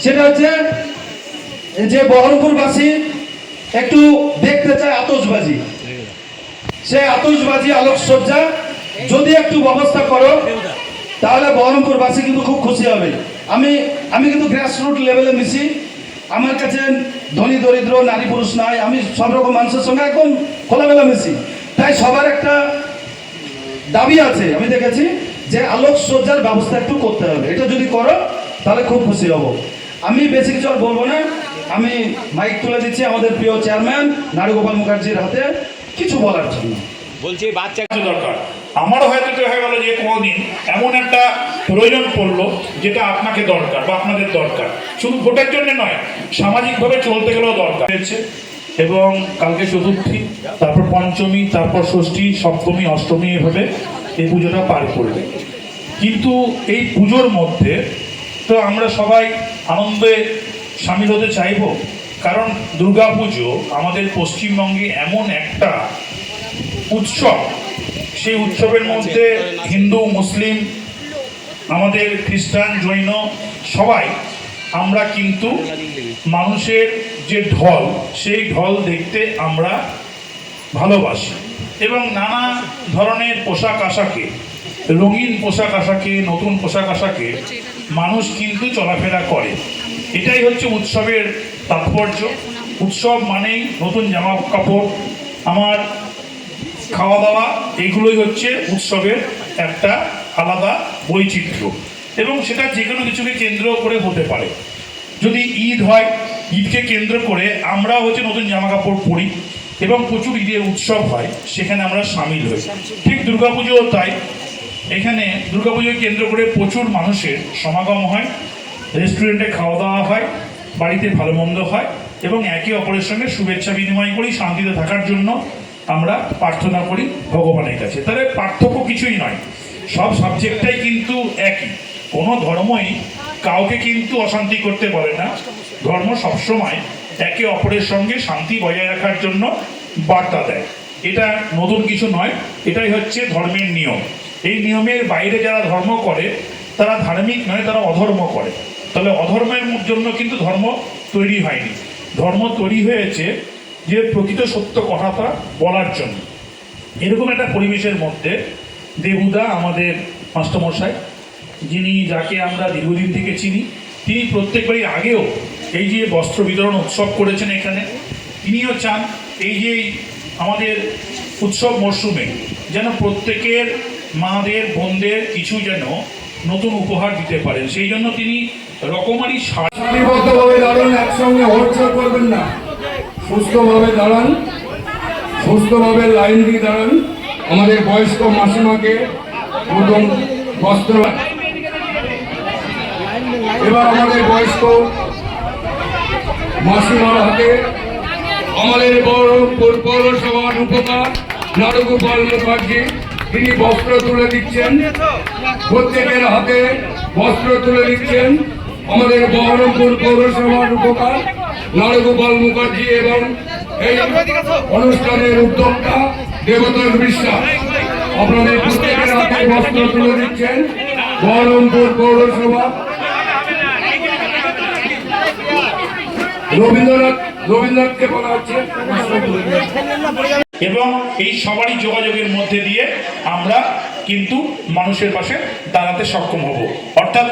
সেটা হচ্ছে যে বহরমপুরবাসী একটু দেখতে চায় আতশবাজি, সেই আতশবাজি আলোকসজ্জা যদি একটু ব্যবস্থা করো তাহলে বহরমপুরবাসী কিন্তু খুব খুশি হবে। আমি কিন্তু গ্রাসরুট লেভেলে মিশি, আমার কাছে ধনী দরিদ্র নারী পুরুষ নাই, আমি সব রকম মানুষের সঙ্গে একদম খোলামেলা মিশি। তাই সবার একটা দাবি আছে, আমি দেখেছি যে আলোকসজ্জার ব্যবস্থা একটু করতে হবে। এটা যদি করো তাহলে খুব খুশি হব। আমি বেশি কিছু আর বলবো না, আমি মাইক তুলে দিচ্ছি আমাদের প্রিয় চেয়ারম্যান নারুগোপাল মুখার্জির হাতে কিছু বলার জন্য। বলছি বাচ্চা দরকার, আমারও হয়তো হয়ে গেল যে কোনোদিন এমন একটা প্রয়োজন পড়লো যেটা আপনাকে দরকার বা আপনাদের দরকার, শুধু ভোটের জন্য নয়, সামাজিকভাবে চলতে গেলেও দরকার হয়েছে। এবং কালকে চতুর্থী, তারপর পঞ্চমী, তারপর ষষ্ঠী, সপ্তমী, অষ্টমী, এভাবে এই পুজোটা পার করবে। কিন্তু এই পুজোর মধ্যে তো আমরা সবাই আনন্দে সামিল হতে চাইব, কারণ দুর্গা পুজো আমাদের পশ্চিমবঙ্গে এমন একটা উৎসব, সেই উৎসবের মধ্যে হিন্দু, মুসলিম, আমাদের খ্রিস্টান, জৈন সবাই আমরা কিন্তু মানুষের যে ঢল, সেই ঢল দেখতে আমরা ভালোবাসি এবং নানা ধরনের পোশাক আশাকে, রঙিন পোশাক আশাকে, নতুন পোশাক আশাকে মানুষ কিন্তু চলাফেরা করে। এটাই হচ্ছে উৎসবের তাৎপর্য। উৎসব মানেই নতুন জামা কাপড়, আমার খাওয়া দাওয়া, এগুলোই হচ্ছে উৎসবের একটা আলাদা বৈচিত্র্য। এবং সেটা যে কোনো কিছুকে কেন্দ্র করে হতে পারে। যদি ঈদ হয়, ঈদকে কেন্দ্র করে আমরা হচ্ছে নতুন জামা কাপড় পরি এবং প্রচুর ঈদের উৎসব হয়, সেখানে আমরা সামিল হই। ঠিক দুর্গাপুজোও তাই, এখানে দুর্গাপুজোকে কেন্দ্র করে প্রচুর মানুষের সমাগম হয়, রেস্টুরেন্টে খাওয়া দাওয়া হয়, বাড়িতে ভালো মন্দ হয় এবং একে অপরের সঙ্গে শুভেচ্ছা বিনিময় করি, শান্তিতে থাকার জন্য আমরা প্রার্থনা করি ভগবানের কাছে। তাহলে পার্থক্য কিছুই নয়, সব সাবজেক্টটাই কিন্তু একই। কোনো ধর্মই কাউকে কিন্তু অশান্তি করতে পারে না। ধর্ম সবসময় একে অপরের সঙ্গে শান্তি বজায় রাখার জন্য বার্তা দেয়। এটা নতুন কিছু নয়, এটাই হচ্ছে ধর্মের নিয়ম। এই নিয়মের বাইরে যারা ধর্ম করে তারা ধার্মিক নয়, তারা অধর্ম করে। তাহলে অধর্মের জন্য কিন্তু ধর্ম তৈরি হয়নি, ধর্ম তৈরি হয়েছে যে প্রকৃত সত্য কথাটা বলার জন্য। এরকম একটা পরিবেশের মধ্যে দেবুদা, আমাদের মাস্টারমশাই, যাকে আমরা দীর্ঘদিন থেকে চিনি, তিনি প্রত্যেকবারই আগেও এই যে বস্ত্র বিতরণ উৎসব করেছেন এখানে, তিনিও চান এই যে আমাদের উৎসব মরশুমে যেন প্রত্যেকের মাদের, বোনদের কিছু যেন নতুন উপহার দিতে পারেন। সেই জন্য তিনি রকমারি সারিবদ্ধভাবে দাঁড়ান, একসঙ্গে হটচড় করবেন না, সুস্থভাবে দাঁড়ান, সুস্থভাবে লাইন দিয়ে দাঁড়ান। আমাদের বয়স্ক মাসিমাকে নতুন বস্ত্র, এবার আমাদের বয়স্ক মাসিমার হাতে আমাদের বহরমপুর পৌরসভার উপকার নারুগোপাল মুখার্জি, তিনি বস্ত্র তুলে দিচ্ছেন, প্রত্যেকের হাতে বস্ত্র তুলে দিচ্ছেন আমাদের বহরমপুর পৌরসভার উপকার নারুগোপাল মুখার্জি এবং এই অনুষ্ঠানের উদ্যোক্তা দেবতোষ বিশ্বাস। আপনাদের প্রত্যেকের হাতে বস্ত্র তুলে দিচ্ছেন বহরমপুর পৌরসভা। রবীন্দ্রনাথকে বলা হচ্ছে। এবং এই সবারই যোগাযোগের মধ্যে দিয়ে আমরা কিন্তু মানুষের পাশে দাঁড়াতে সক্ষম হব। অর্থাৎ